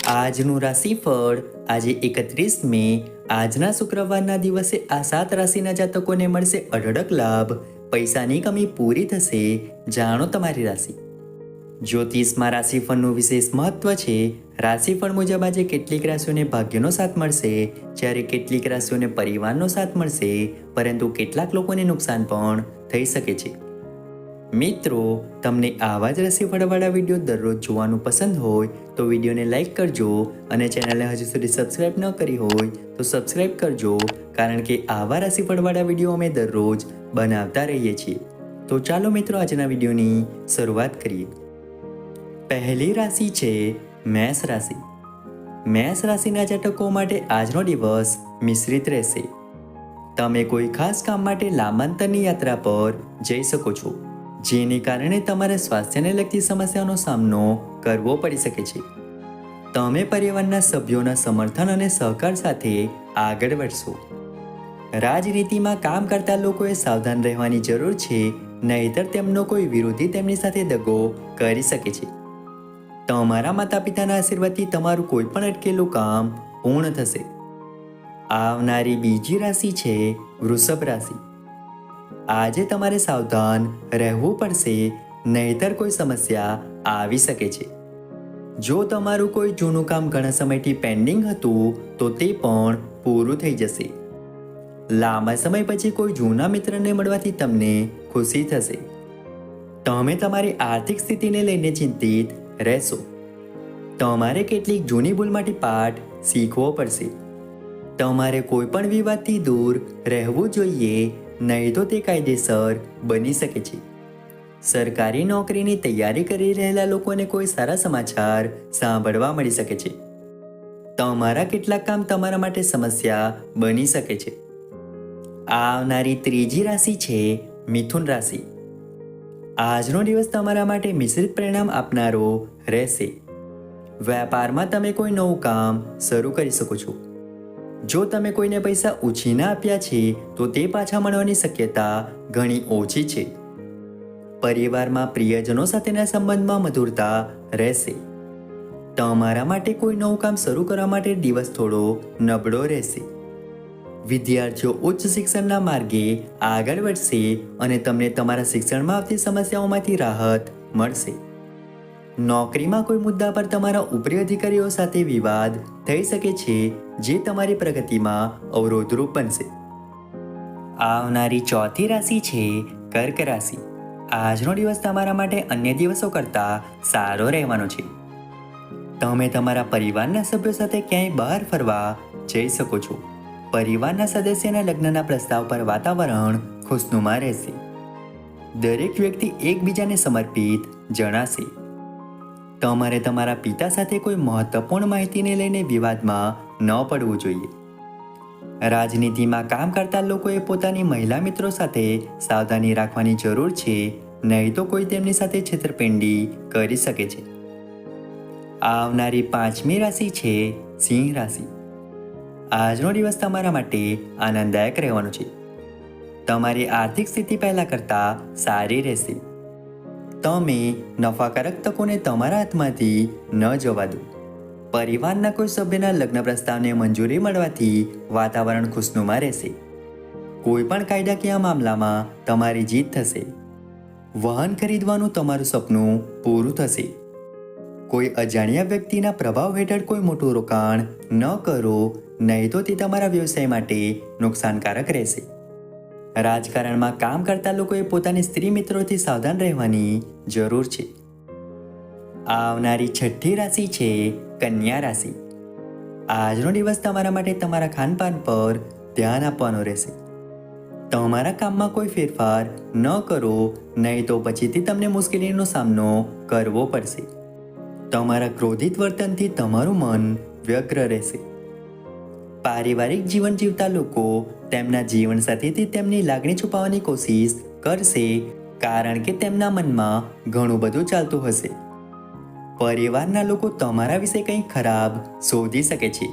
આજનું રાશિફળ આજે 31 મે આજના શુક્રવારના દિવસે આ 7 રાશિના જાતકોને મળશે અઢળક લાભ, પૈસાની કમી પૂરી થશે. જાણો તમારી રાશિ. જ્યોતિષમાં રાશિફળનું વિશેષ મહત્વ છે. રાશિફળ મુજબ આજે કેટલીક રાશિઓને ભાગ્યનો સાથ મળશે, જ્યારે કેટલીક રાશિઓને પરિવારનો સાથ મળશે, પરંતુ કેટલાક લોકોને નુકસાન પણ થઈ શકે છે. મિત્રો, તમને આવા જ રાશિફળવાળા વિડીયો દરરોજ જોવાનું પસંદ હોય તો વિડીયોને લાઈક કરજો અને ચેનલને હજુ સુધી સબસ્ક્રાઇબ ન કરી હોય તો સબસ્ક્રાઇબ કરજો, કારણ કે આવા રાશિફળવાળા વિડીયો અમે દરરોજ બનાવતા રહીએ છીએ. તો ચાલો મિત્રો, આજના વિડીયોની શરૂઆત કરીએ. પહેલી રાશિ છે મેષ રાશિ. મેષ રાશિના જાતકો માટે આજનો દિવસ મિશ્રિત રહેશે. તમે કોઈ ખાસ કામ માટે લાંબાંતરની યાત્રા પર જઈ શકો છો, જેને કારણે તમારે સ્વાસ્થ્યને લગતી સમસ્યાઓનો સામનો કરવો પડી શકે છે. તમે પરિવારના સભ્યોના સમર્થન અને સહકાર સાથે આગળ વધશો. રાજનીતિમાં કામ કરતા લોકોએ સાવધાન રહેવાની જરૂર છે, નહીંતર તેમનો કોઈ વિરોધી તેમની સાથે દગો કરી શકે છે. તમારા માતા પિતાના આશીર્વાદથી તમારું કોઈ પણ અટકેલું કામ પૂર્ણ થશે. આવનારી બીજી રાશિ છે વૃષભ રાશિ. આજે તમારે સાવધાન રહેવું પડશે, નહીંતર કોઈ સમસ્યા આવી શકે છે. જો તમારું કોઈ જૂનું કામ ઘણા સમયથી પેન્ડિંગ હતું તો તે પણ પૂરું થઈ જશે. લાંબા સમય પછી કોઈ જૂના મિત્રને મળવાથી તમને ખુશી થશે. તમે તમારી આર્થિક સ્થિતિને લઈને ચિંતિત રહેશો. તમારે કેટલીક જૂની ભૂલમાંથી પાઠ શીખવો પડશે. તમારે કોઈ પણ વિવાદથી દૂર રહેવું જોઈએ, નહીં તો તે કાયદેસર બની શકે છે. સરકારી નોકરીની તૈયારી કરી રહેલા લોકોને કોઈ સારા સમાચાર સાંભળવા મળી શકે છે. તમારા કેટલાક કામ તમારા માટે સમસ્યા બની શકે છે. આવનારી ત્રીજી રાશિ છે મિથુન રાશિ. આજનો દિવસ તમારા માટે મિશ્રિત પરિણામ આપનારો રહેશે. વેપારમાં તમે કોઈ નવું કામ શરૂ કરી શકો છો. જો તમે કોઈને પૈસા ઉછીના આપ્યા છે તો તે પાછા મળવાની શક્યતા ઘણી ઓછી છે. પરિવારમાં પ્રિયજનો સાથેના સંબંધમાં મધુરતા રહેશે. તમારા માટે કોઈ નવું કામ શરૂ કરવા માટે દિવસ થોડો નબળો રહેશે. વિદ્યાર્થીઓ ઉચ્ચ શિક્ષણના માર્ગે આગળ વધશે અને તમને તમારા શિક્ષણમાં આવતી સમસ્યાઓમાંથી રાહત મળશે. નોકરીમાં કોઈ મુદ્દા પર તમારા ઉપરી અધિકારીઓ સાથે વિવાદ થઈ શકે છે, જે તમારી પ્રગતિમાં અવરોધરૂપ બનશે. આવનારી ચોથી રાશિ છે કર્ક રાશિ. આજનો દિવસ તમારા માટે અન્ય દિવસો કરતાં સારો રહેવાનો છે. તમે તમારા પરિવારના સભ્યો સાથે ક્યાંય બહાર ફરવા જઈ શકો છો. પરિવારના સદસ્યના લગ્નના પ્રસ્તાવ પર વાતાવરણ ખુશનુમા રહેશે. દરેક વ્યક્તિ એકબીજાને સમર્પિત જણાશે. તમારે તમારા પિતા સાથે કોઈ મહત્વપૂર્ણ માહિતીને લઈને વિવાદમાં ન પડવું જોઈએ. રાજનીતિમાં કામ કરતા લોકોએ પોતાની મહિલા મિત્રો સાથે સાવધાની રાખવાની જરૂર છે, નહીં તો કોઈ તેમની સાથે છેતરપિંડી કરી શકે છે. આવનારી પાંચમી રાશિ છે સિંહ રાશિ. આજનો દિવસ તમારા માટે આનંદદાયક રહેવાનો છે. તમારી આર્થિક સ્થિતિ પહેલા કરતાં સારી રહેશે. તમે નફાકારક તકોને તમારા હાથમાંથી ન જવા દો. પરિવારના કોઈ સભ્યના લગ્ન પ્રસ્તાવને મંજૂરી મળવાથી વાતાવરણ ખુશનુમા રહેશે. કોઈ પણ કાયદાકીય મામલામાં તમારી જીત થશે. વાહન ખરીદવાનું તમારું સપનું પૂરું થશે. કોઈ અજાણ્યા વ્યક્તિના પ્રભાવ હેઠળ કોઈ મોટું રોકાણ ન કરો, નહીં તો તે તમારા વ્યવસાય માટે નુકસાનકારક રહેશે. રાજકારણમાં કામ કરતા લોકોએ પોતાની સ્ત્રી મિત્રોથી સાવધાન રહેવાની જરૂર છે. આવનારી છઠ્ઠી રાશિ છે કન્યા રાશિ. આજનો દિવસ તમારા માટે તમારા ખાનપાન પર ધ્યાન આપવાનો રહેશે. તમારા કામમાં કોઈ ફેરફાર ન કરો, નહીં તો પછીથી તમને મુશ્કેલીનો સામનો કરવો પડશે. તમારા ક્રોધિત વર્તનથી તમારું મન વ્યગ્ર રહેશે. પારિવારિક જીવન જીવતા લોકો તેમના જીવનસાથીથી તેમની લાગણી છુપાવવાની કોશિશ કરશે, કારણ કે તેમના મનમાં ઘણું બધું ચાલતું હશે. પરિવારના લોકો તમારા વિશે કંઈ ખરાબ શોધી શકે છે.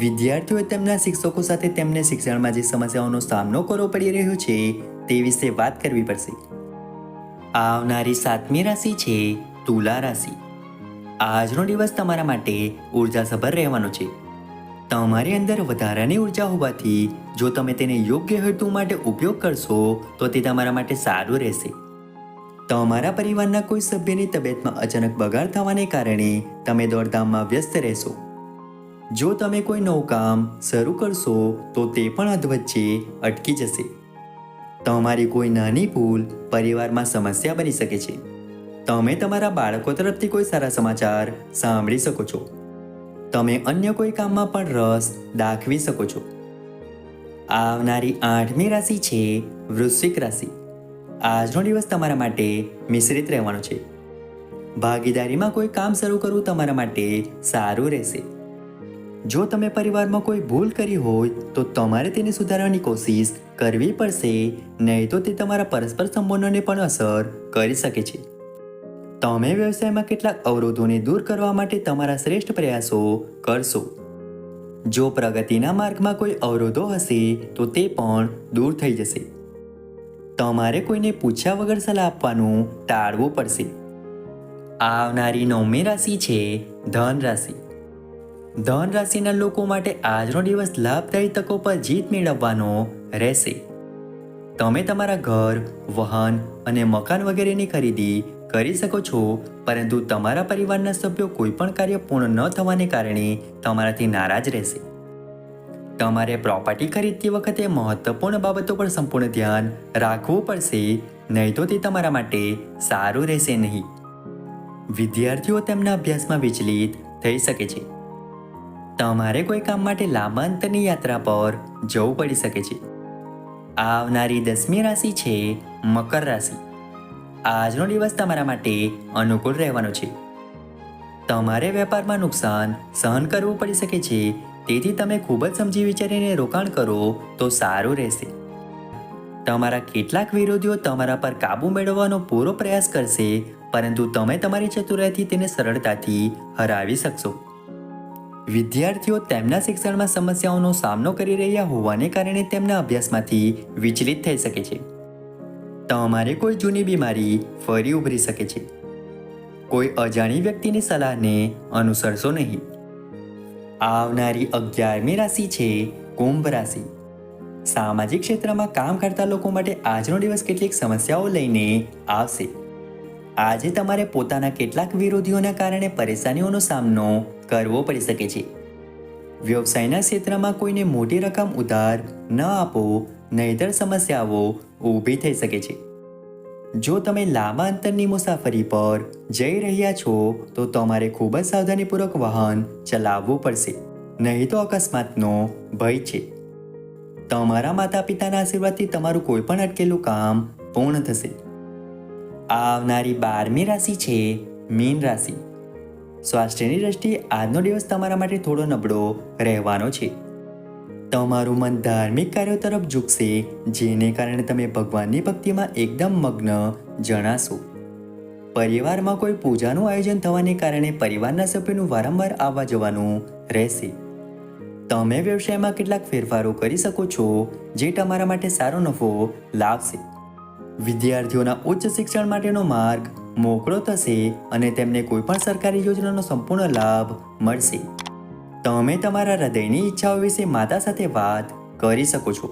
વિદ્યાર્થીઓએ તેમના શિક્ષકો સાથે તેમને શિક્ષણમાં જે સમસ્યાઓનો સામનો કરવો પડી રહ્યો છે તે વિશે વાત કરવી પડશે. આવનારી સાતમી રાશિ છે તુલા રાશિ. આજનો દિવસ તમારા માટે ઉર્જાસભર રહેવાનો છે. તમારી અંદર વધારાની ઉર્જા હોવાથી જો તમે તેને યોગ્ય હેતુ માટે ઉપયોગ કરશો તો તે તમારા માટે સારું રહેશે. તમારા પરિવારના કોઈ સભ્યની તબિયતમાં અચાનક બગાડ થવાને કારણે તમે દોડધામમાં વ્યસ્ત રહેશો. જો તમે કોઈ નવું કામ શરૂ કરશો તો તે પણ અધવચ્ચે અટકી જશે. તમારી કોઈ નાની ભૂલ પરિવારમાં સમસ્યા બની શકે છે. તમે તમારા બાળકો તરફથી કોઈ સારા સમાચાર સાંભળી શકો છો. તમે અન્ય કોઈ કામમાં પણ રસ દાખવી શકો છો. આવનારી 8મી રાશિ છે વૃશ્ચિક રાશિ. આજનો દિવસ તમારા માટે મિશ્રિત રહેવાનો છે. ભાગીદારીમાં કોઈ કામ શરૂ કરવું તમારા માટે સારું રહેશે. જો તમે પરિવારમાં કોઈ ભૂલ કરી હોય તો તમારે તેને સુધારવાની કોશિશ કરવી પડશે, નહીં તો તે તમારા પરસ્પર સંબંધોને પણ અસર કરી શકે છે. તમે વ્યવસાયમાં કેટલાક અવરોધોને દૂર કરવા માટે તમારા શ્રેષ્ઠ પ્રયાસો કરશો. જો પ્રગતિના માર્ગમાં કોઈ અવરોધો હશે તો તે પણ દૂર થઈ જશે. તમારે કોઈને પૂછ્યા વગર સલાહ આપવાનું ટાળવું પડશે. આવનારી 9મી રાશિ છે ધન રાશિ. ધન રાશિના લોકો માટે આજનો દિવસ લાભદાયી તકો પર જીત મેળવવાનો રહેશે. તમે તમારા ઘર, વાહન અને મકાન વગેરેની ખરીદી કરી શકો છો, પરંતુ તમારા પરિવારના સભ્યો કોઈ પણ કાર્ય પૂર્ણ ન થવાને કારણે તમારાથી નારાજ રહેશે. તમારે પ્રોપર્ટી ખરીદતી વખતે મહત્વપૂર્ણ બાબતો પર સંપૂર્ણ ધ્યાન રાખવું પડશે, નહીં તો તે તમારા માટે સારું રહેશે નહીં. વિદ્યાર્થીઓ તેમના અભ્યાસમાં વિચલિત થઈ શકે છે. તમારે કોઈ કામ માટે લાંબા અંતરની યાત્રા પર જવું પડી શકે છે. આવનારી 10મી રાશિ છે મકર રાશિ. આજનો દિવસ તમારા માટે અનુકૂળ રહેવાનો છે. તમારે વેપારમાં નુકસાન સહન કરવું પડી શકે છે, તેથી તમે ખૂબ જ સમજી વિચારીને રોકાણ કરો તો સારું રહેશે. તમારા કેટલાક વિરોધીઓ તમારા પર કાબૂ મેળવવાનો પૂરો પ્રયાસ કરશે, પરંતુ તમે તમારી ચતુરાઈથી તેને સરળતાથી હરાવી શકશો. વિદ્યાર્થીઓ તેમના શિક્ષણમાં સમસ્યાઓનો સામનો કરી રહ્યા હોવાને કારણે તેમના અભ્યાસમાંથી વિચલિત થઈ શકે છે. તમારે કોઈ જૂની બીમારી ફરી ઉભરી શકે છે. કોઈ અજાણી વ્યક્તિની સલાહને અનુસરશો નહીં. આવનારી 11મી રાશિ છે કુંભ રાશિ. સામાજિક ક્ષેત્રમાં કામ કરતા લોકો માટે આજનો દિવસ કેટલીક સમસ્યાઓ લઈને આવશે. આજે તમારે પોતાના કેટલાક વિરોધીઓના કારણે પરેશાનીઓનો સામનો કરવો પડી શકે છે. વ્યવસાયના ક્ષેત્રમાં કોઈને મોટી રકમ ઉધાર ન આપો, નહીંતર સમસ્યાઓ ઊભી થઈ શકે છે. જો તમે લાંબા અંતરની મુસાફરી પર જઈ રહ્યા છો તો તમારે ખૂબ જ સાવધાનીપૂર્વક વાહન ચલાવવું પડશે, નહીં તો અકસ્માતનો ભય છે. તમારા માતા પિતાના આશીર્વાદથી તમારું કોઈ પણ અટકેલું કામ પૂર્ણ થશે. આવનારી 12મી રાશિ છે મીન રાશિ. સ્વાસ્થ્યની દ્રષ્ટિએ આજનો દિવસ તમારા માટે થોડો નબળો રહેવાનો છે. તમારું મન ધાર્મિક કાર્યો તરફ ઝૂકશે, જેને કારણે તમે ભગવાનની ભક્તિમાં એકદમ મગ્ન જણાશો. પરિવારમાં કોઈ પૂજાનું આયોજન થવાને કારણે પરિવારના સભ્યોનું વારંવાર આવવા જવાનું રહેશે. તમે વ્યવસાયમાં કેટલાક ફેરફારો કરી શકો છો, જે તમારા માટે સારો નફો લાવશે. વિદ્યાર્થીઓના ઉચ્ચ શિક્ષણ માટેનો માર્ગ મોકળો થશે અને તેમને કોઈ પણ સરકારી યોજનાનો સંપૂર્ણ લાભ મળશે. તમે તમારા હૃદયની ઈચ્છાઓ વિશે માતા સાથે વાત કરી શકો છો.